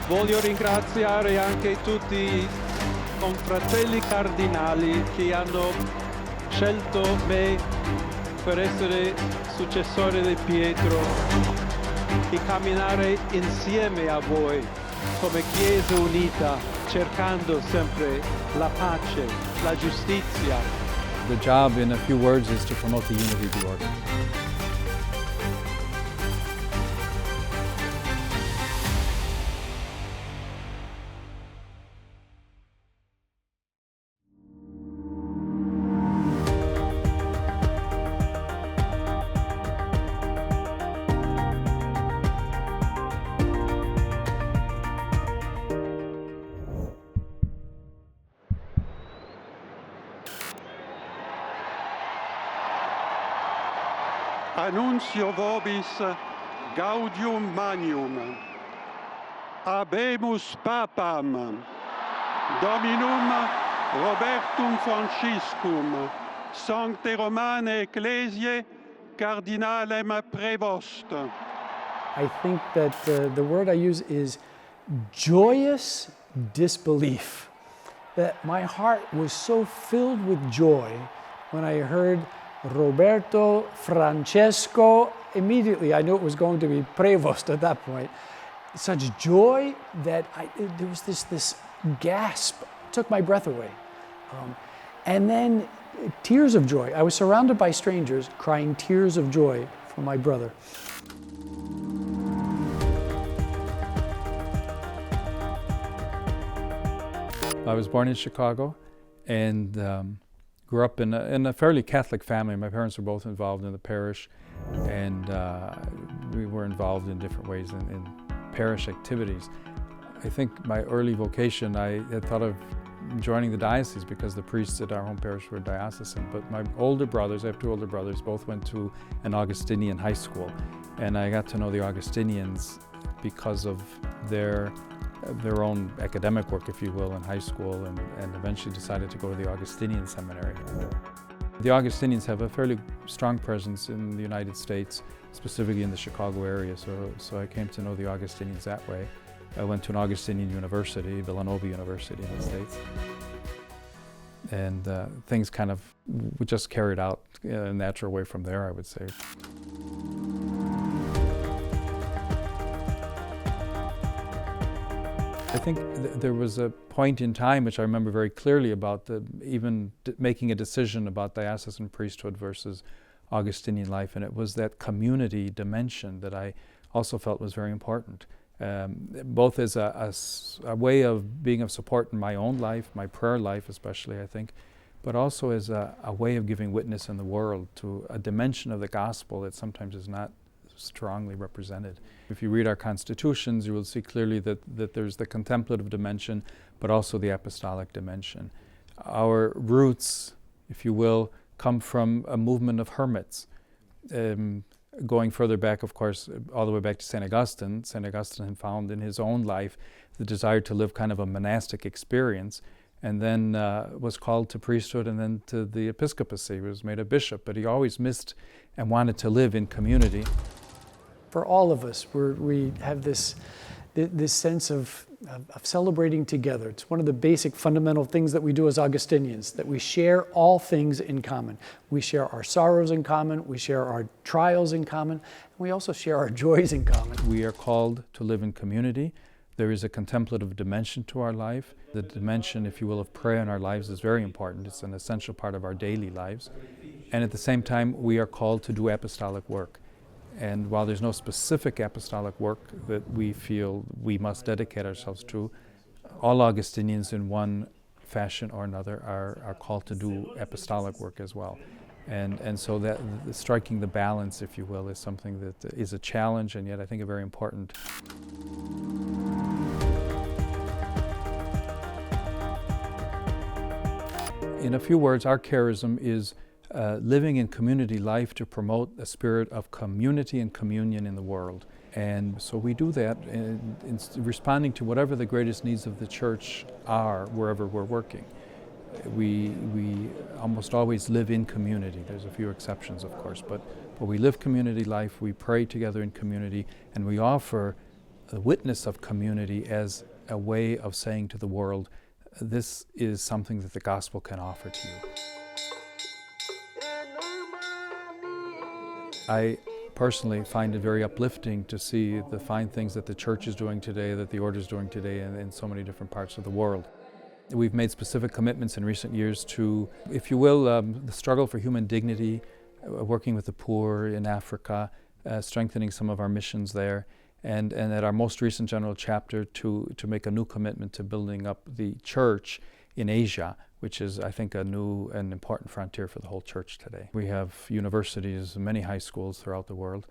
Voglio ringraziare anche tutti i confratelli cardinali che hanno scelto me per essere successore di Pietro e camminare insieme a voi come Chiesa unita, cercando sempre la pace, la giustizia. The job, in a few words, is to promote the unity of the order. Annuncio vobis gaudium magnum. Habemus Papam, Dominum Robertum Franciscum, Sancte Romane Ecclesiae, Cardinalem Prevost. I think that the word I use is joyous disbelief. That my heart was so filled with joy when I heard Roberto, Francesco. Immediately I knew it was going to be Prevost at that point. Such joy that there was this gasp, took my breath away. And then tears of joy. I was surrounded by strangers crying tears of joy for my brother. I was born in Chicago and grew up in a fairly Catholic family. My parents were both involved in the parish, and we were involved in different ways in parish activities. I think my early vocation, I had thought of joining the diocese because the priests at our home parish were diocesan. But my older brothers, I have two older brothers, both went to an Augustinian high school. And I got to know the Augustinians because of their own academic work, if you will, in high school, and eventually decided to go to the Augustinian seminary. The Augustinians have a fairly strong presence in the United States, specifically in the Chicago area, so I came to know the Augustinians that way. I went to an Augustinian university, Villanova University in the States, and things kind of just carried out in a natural way from there, I would say. I think there was a point in time which I remember very clearly about even making a decision about diocesan priesthood versus Augustinian life, and it was that community dimension that I also felt was very important, both as a way of being of support in my own life, my prayer life especially, I think, but also as a way of giving witness in the world to a dimension of the gospel that sometimes is not strongly represented. If you read our constitutions, you will see clearly that there's the contemplative dimension, but also the apostolic dimension. Our roots, if you will, come from a movement of hermits. Going further back, of course, all the way back to St. Augustine. St. Augustine had found in his own life the desire to live kind of a monastic experience, and then was called to priesthood and then to the episcopacy. He was made a bishop, but he always missed and wanted to live in community. For all of us, we have this sense of celebrating together. It's one of the basic fundamental things that we do as Augustinians, that we share all things in common. We share our sorrows in common, we share our trials in common, and we also share our joys in common. We are called to live in community. There is a contemplative dimension to our life. The dimension, if you will, of prayer in our lives is very important. It's an essential part of our daily lives. And at the same time, we are called to do apostolic work. And while there's no specific apostolic work that we feel we must dedicate ourselves to, all Augustinians in one fashion or another are called to do apostolic work as well. And so that striking the balance, if you will, is something that is a challenge and yet I think a very important. In a few words, our charism is living in community life to promote a spirit of community and communion in the world. And so we do that in responding to whatever the greatest needs of the church are wherever we're working. We almost always live in community. There's a few exceptions, of course, but we live community life, we pray together in community, and we offer the witness of community as a way of saying to the world, this is something that the gospel can offer to you. I personally find it very uplifting to see the fine things that the church is doing today, that the order is doing today in so many different parts of the world. We've made specific commitments in recent years to, if you will, the struggle for human dignity, working with the poor in Africa, strengthening some of our missions there, and at our most recent general chapter to make a new commitment to building up the church in Asia, which is, I think, a new and important frontier for the whole church today. We have universities, many high schools throughout the world.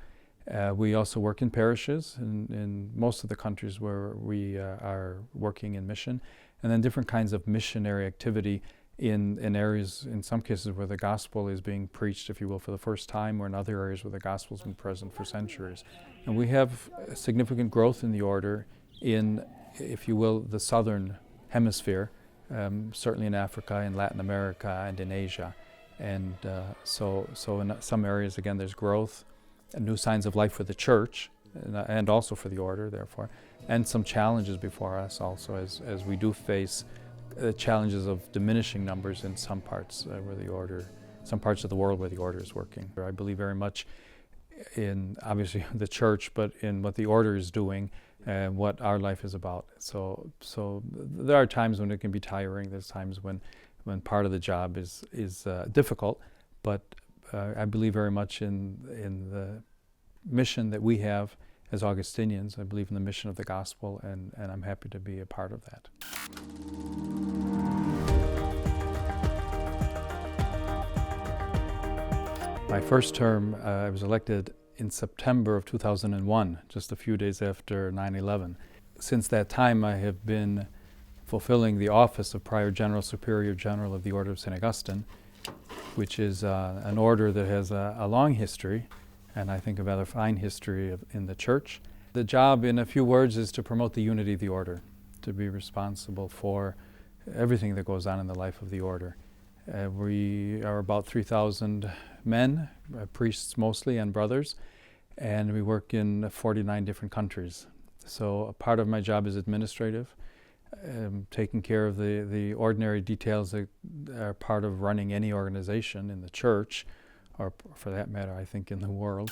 We also work in parishes in most of the countries where we are working in mission, and then different kinds of missionary activity in areas, in some cases, where the gospel is being preached, if you will, for the first time, or in other areas where the gospel has been present for centuries. And we have significant growth in the order in, if you will, the southern hemisphere, certainly in Africa, in Latin America, and in Asia. And so in some areas, again, there's growth, and new signs of life for the church, and also for the order, therefore, and some challenges before us also, as we do face challenges of diminishing numbers in some parts where the order, some parts of the world where the order is working. I believe very much in, obviously, the church, but in what the order is doing and what our life is about. So there are times when it can be tiring. There's times when part of the job is difficult, but I believe very much in the mission that we have as Augustinians. I believe in the mission of the gospel, and I'm happy to be a part of that. My first term, I was elected in September of 2001, just a few days after 9/11. Since that time, I have been fulfilling the office of Prior General Superior General of the Order of St. Augustine, which is an order that has a long history, and I think a rather fine history in the church. The job, in a few words, is to promote the unity of the order, to be responsible for everything that goes on in the life of the order. We are about 3,000 men, priests mostly, and brothers, and we work in 49 different countries. So a part of my job is administrative, taking care of the ordinary details that are part of running any organization in the church, or for that matter, I think, in the world.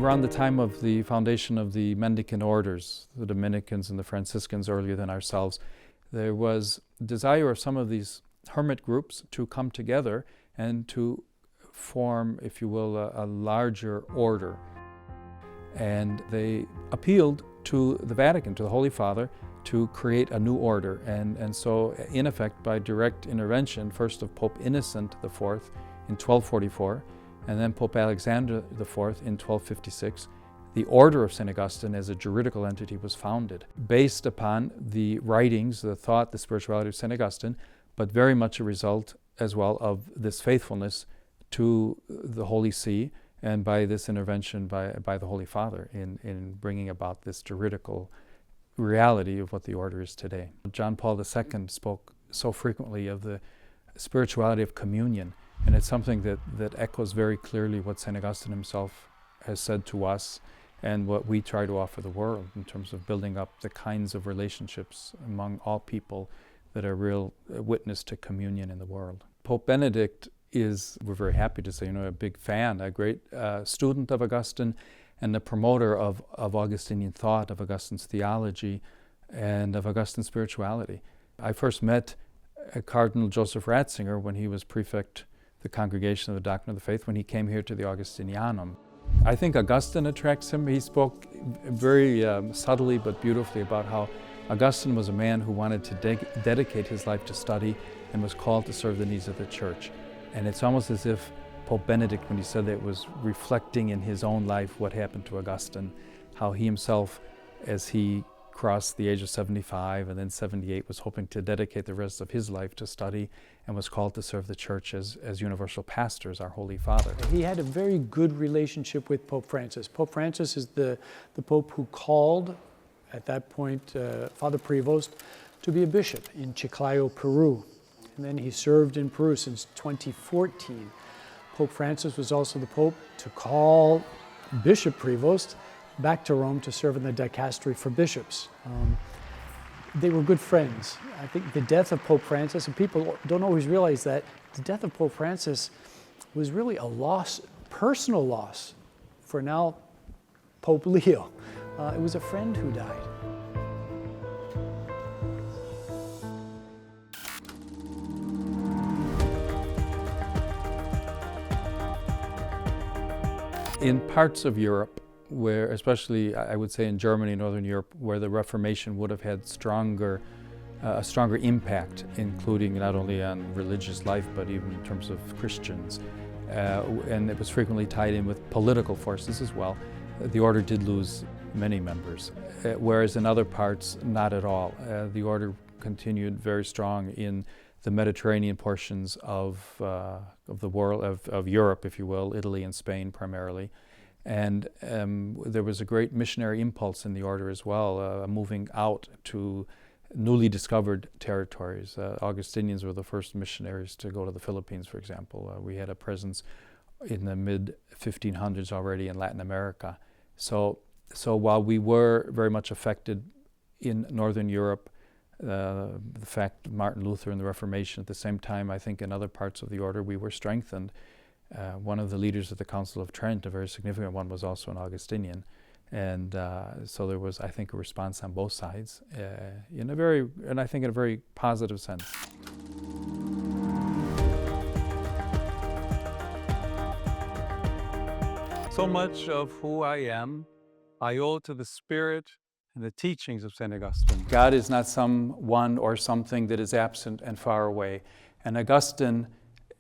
Around the time of the foundation of the mendicant orders, the Dominicans and the Franciscans earlier than ourselves, there was desire of some of these hermit groups to come together and to form, if you will, a larger order. And they appealed to the Vatican, to the Holy Father, to create a new order. And so, in effect, by direct intervention, first of Pope Innocent IV in 1244, and then Pope Alexander IV in 1256, the Order of St. Augustine as a juridical entity was founded, based upon the writings, the thought, the spirituality of St. Augustine, but very much a result as well of this faithfulness to the Holy See, and by this intervention by the Holy Father in bringing about this juridical reality of what the order is today. John Paul II spoke so frequently of the spirituality of communion, and it's something that echoes very clearly what St. Augustine himself has said to us and what we try to offer the world in terms of building up the kinds of relationships among all people that are real witness to communion in the world. Pope Benedict is, we're very happy to say, a big fan, a great student of Augustine, and a promoter of Augustinian thought, of Augustine's theology, and of Augustine's spirituality. I first met Cardinal Joseph Ratzinger when he was prefect the Congregation of the Doctrine of the Faith, when he came here to the Augustinianum. I think Augustine attracts him. He spoke very subtly but beautifully about how Augustine was a man who wanted to dedicate his life to study and was called to serve the needs of the church. And it's almost as if Pope Benedict, when he said that, was reflecting in his own life what happened to Augustine, how he himself, as he crossed the age of 75 and then 78, was hoping to dedicate the rest of his life to study and was called to serve the church as universal pastor, as our Holy Father. He had a very good relationship with Pope Francis. Pope Francis is the Pope who called, at that point, Father Prevost to be a bishop in Chiclayo, Peru. And then he served in Peru since 2014. Pope Francis was also the Pope to call Bishop Prevost back to Rome to serve in the dicastery for bishops. They were good friends. I think the death of Pope Francis, and people don't always realize that, the death of Pope Francis was really a loss, personal loss, for now Pope Leo. It was a friend who died. In parts of Europe, where, especially I would say in Germany, Northern Europe, where the Reformation would have had a stronger impact, including not only on religious life, but even in terms of Christians. And it was frequently tied in with political forces as well. The order did lose many members, whereas in other parts, not at all. The order continued very strong in the Mediterranean portions of the world, of Europe, if you will, Italy and Spain primarily. And there was a great missionary impulse in the order as well, moving out to newly discovered territories. Augustinians were the first missionaries to go to the Philippines, for example. We had a presence in the mid-1500s already in Latin America. So while we were very much affected in Northern Europe, the fact of Martin Luther and the Reformation, at the same time, I think in other parts of the order we were strengthened. One of the leaders of the Council of Trent, a very significant one, was also an Augustinian. And so there was, I think, a response on both sides in a very positive sense. So much of who I am, I owe to the spirit and the teachings of St. Augustine. God is not someone or something that is absent and far away. And Augustine,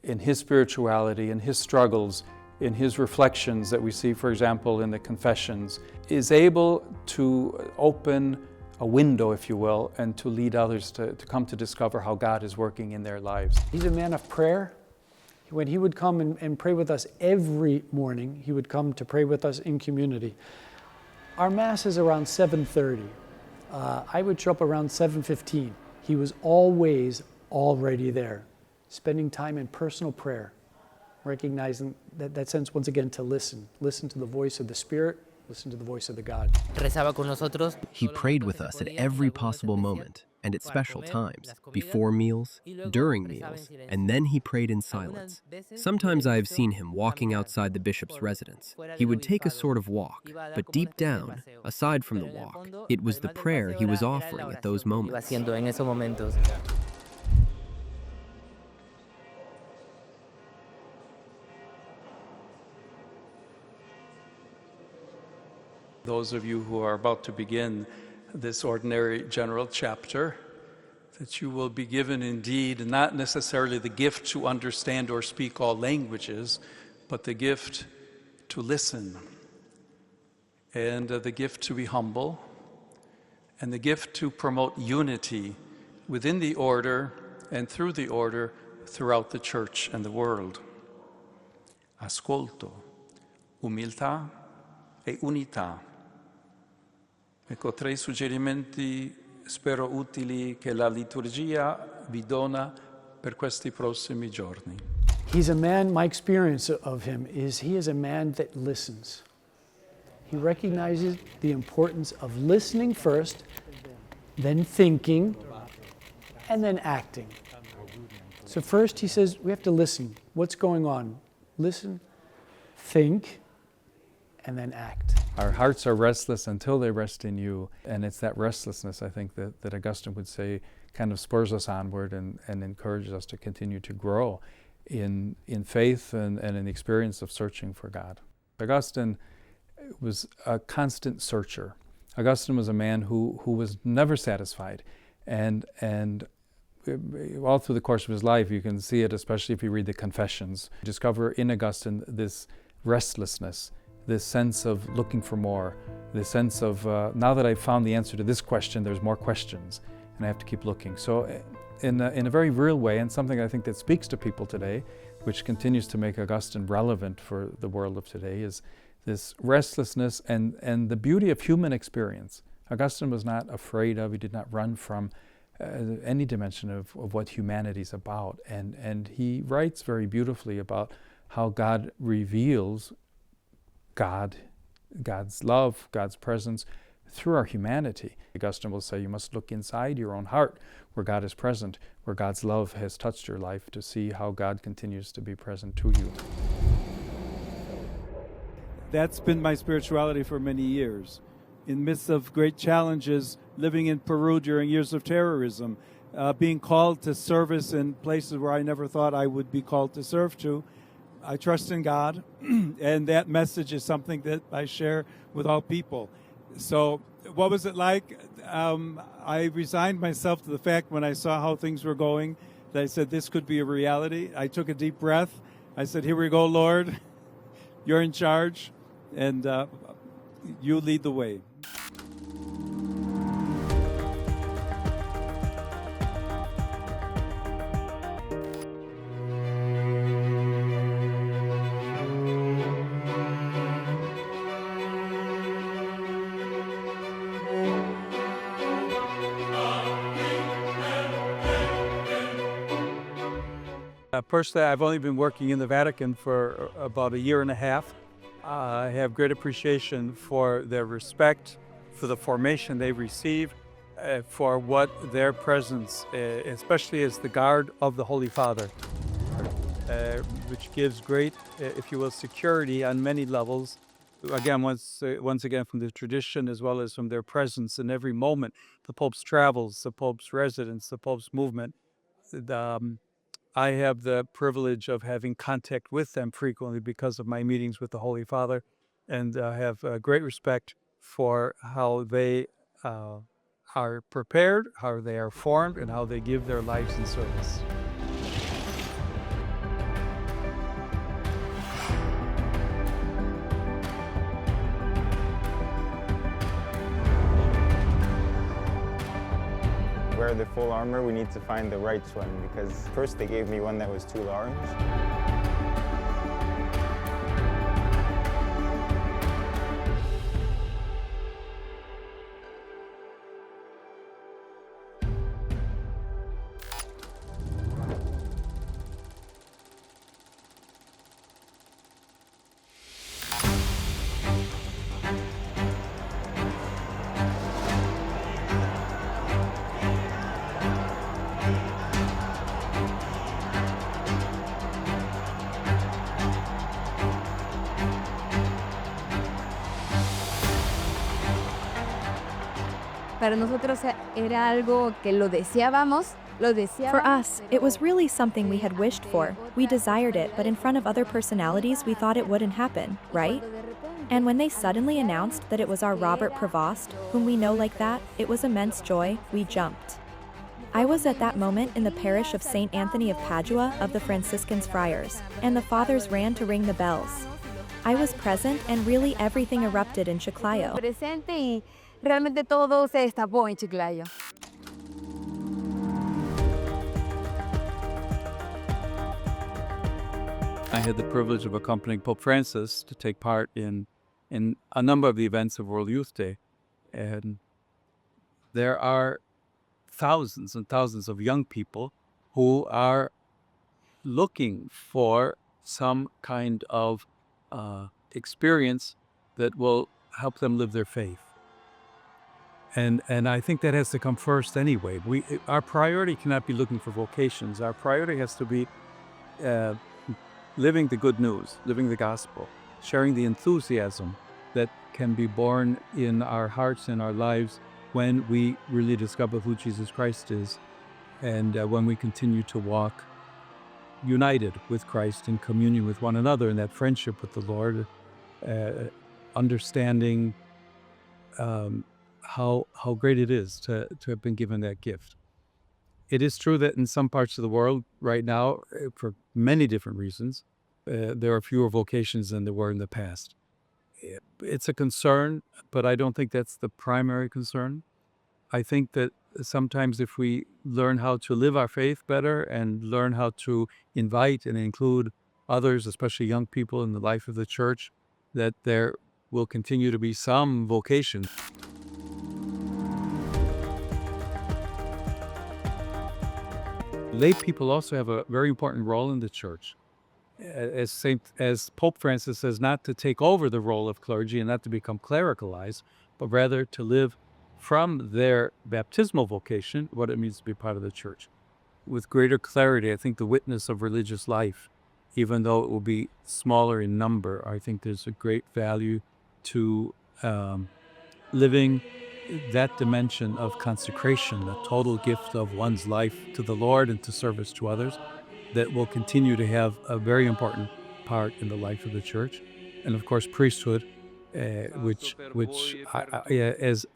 in his spirituality, in his struggles, in his reflections that we see, for example, in the Confessions, is able to open a window, if you will, and to lead others to come to discover how God is working in their lives. He's a man of prayer. When he would come and pray with us every morning, he would come to pray with us in community. Our Mass is around 7:30. I would show up around 7:15. He was always already there, spending time in personal prayer, recognizing that sense, once again, to listen to the voice of the Spirit, listen to the voice of the God. He prayed with us at every possible moment and at special times, before meals, during meals, and then he prayed in silence. Sometimes I have seen him walking outside the bishop's residence. He would take a sort of walk, but deep down, aside from the walk, it was the prayer he was offering at those moments. Those of you who are about to begin this ordinary general chapter, that you will be given indeed not necessarily the gift to understand or speak all languages, but the gift to listen, and the gift to be humble, and the gift to promote unity within the order and through the order throughout the Church and the world. Ascolto, umiltà e unità. Ecco, 3 suggerimenti spero utili che la liturgia vi dona per questi prossimi giorni. He's a man, my experience of him is he is a man that listens. He recognizes the importance of listening first, then thinking, and then acting. So first he says we have to listen. What's going on? Listen, think, and then act. Our hearts are restless until they rest in you. And it's that restlessness, I think, that Augustine would say kind of spurs us onward and encourages us to continue to grow in faith and in the experience of searching for God. Augustine was a constant searcher. Augustine was a man who was never satisfied. And all through the course of his life, you can see it, especially if you read the Confessions. You discover in Augustine this restlessness, this sense of looking for more, this sense of, now that I've found the answer to this question, there's more questions, and I have to keep looking. So in a very real way, and something I think that speaks to people today, which continues to make Augustine relevant for the world of today, is this restlessness and the beauty of human experience. Augustine was not afraid of, he did not run from any dimension of what humanity is about. And he writes very beautifully about how God reveals God's love, God's presence through our humanity. Augustine will say you must look inside your own heart where God is present, where God's love has touched your life, to see how God continues to be present to you. That's been my spirituality for many years. In the midst of great challenges, living in Peru during years of terrorism, being called to service in places where I never thought I would be called to serve to, I trust in God, and that message is something that I share with all people. So what was it like? I resigned myself to the fact when I saw how things were going that I said this could be a reality. I took a deep breath. I said, here we go, Lord. You're in charge, and you lead the way. Personally, I've only been working in the Vatican for about a year and a half. I have great appreciation for their respect, for the formation they receive, for what their presence, especially as the guard of the Holy Father, which gives great, if you will, security on many levels. Again, once again, from the tradition as well as from their presence in every moment, the Pope's travels, the Pope's residence, the Pope's movement. I have the privilege of having contact with them frequently because of my meetings with the Holy Father, and I have great respect for how they are prepared, how they are formed, and how they give their lives in service. Wear the full armor, we need to find the right one, because first they gave me one that was too large. Para nosotros era algo que lo deseábamos. For us, it was really something we had wished for. We desired it, but in front of other personalities, we thought it wouldn't happen, right? And when they suddenly announced that it was our Robert Prevost, whom we know like that, it was immense joy. We jumped. I was at that moment in the parish of St. Anthony of Padua of the Franciscans Friars, and the fathers ran to ring the bells. I was present, and really everything erupted in Chiclayo. Presente y realmente todo se destapó en Chiclayo. I had the privilege of accompanying Pope Francis to take part in a number of the events of World Youth Day. And there are thousands and thousands of young people who are looking for some kind of experience that will help them live their faith. And I think that has to come first anyway. Our priority cannot be looking for vocations. Our priority has to be living the good news, living the gospel, sharing the enthusiasm that can be born in our hearts and our lives when we really discover who Jesus Christ is, and when we continue to walk united with Christ in communion with one another in that friendship with the Lord, understanding how great it is to have been given that gift. It is true that in some parts of the world right now, for many different reasons, there are fewer vocations than there were in the past. It's a concern, but I don't think that's the primary concern. I think that sometimes if we learn how to live our faith better and learn how to invite and include others, especially young people, in the life of the church, that there will continue to be some vocation. Lay people also have a very important role in the church. as Pope Francis says, not to take over the role of clergy and not to become clericalized, but rather to live from their baptismal vocation, what it means to be part of the church, with greater clarity. I think the witness of religious life, even though it will be smaller in number, I think there's a great value to living that dimension of consecration, the total gift of one's life to the Lord and to service to others, that will continue to have a very important part in the life of the church. And of course, priesthood, which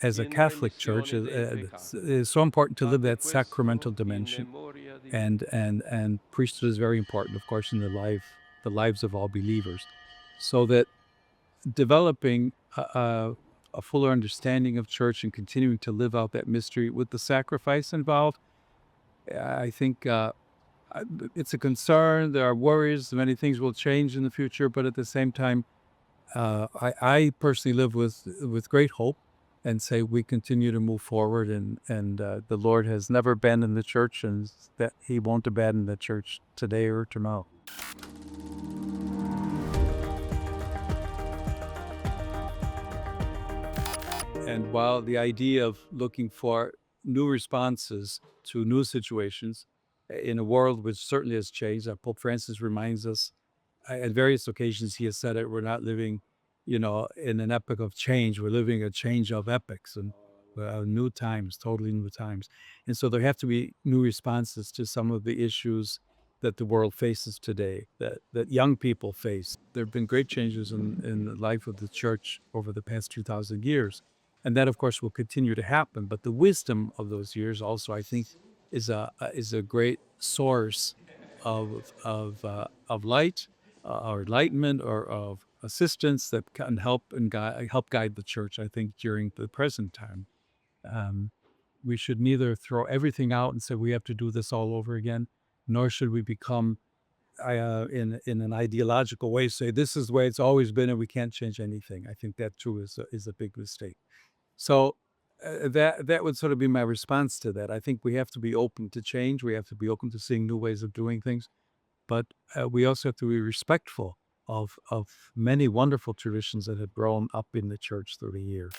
as a Catholic church is so important to live that sacramental dimension, and priesthood is very important, of course, in the lives of all believers, so that developing a fuller understanding of church and continuing to live out that mystery with the sacrifice involved, I think it's a concern. There are worries. Many things will change in the future, but at the same time, I personally live with great hope and say we continue to move forward, and the Lord has never abandoned the church, and that He won't abandon the church today or tomorrow. And while the idea of looking for new responses to new situations in a world which certainly has changed, Pope Francis reminds us at various occasions, he has said it, we're not living, in an epoch of change. We're living a change of epochs and new times, totally new times. And so there have to be new responses to some of the issues that the world faces today, that young people face. There have been great changes in the life of the church over the past 2,000 years. And that, of course, will continue to happen. But the wisdom of those years also, I think, is a great source of light, or enlightenment, or of assistance that can help guide the church, I think, during the present time. We should neither throw everything out and say we have to do this all over again, nor should we become, in an ideological way, say this is the way it's always been and we can't change anything. I think that too is a big mistake. So that would sort of be my response to that. I think we have to be open to change. We have to be open to seeing new ways of doing things. But we also have to be respectful of many wonderful traditions that have grown up in the church through the years.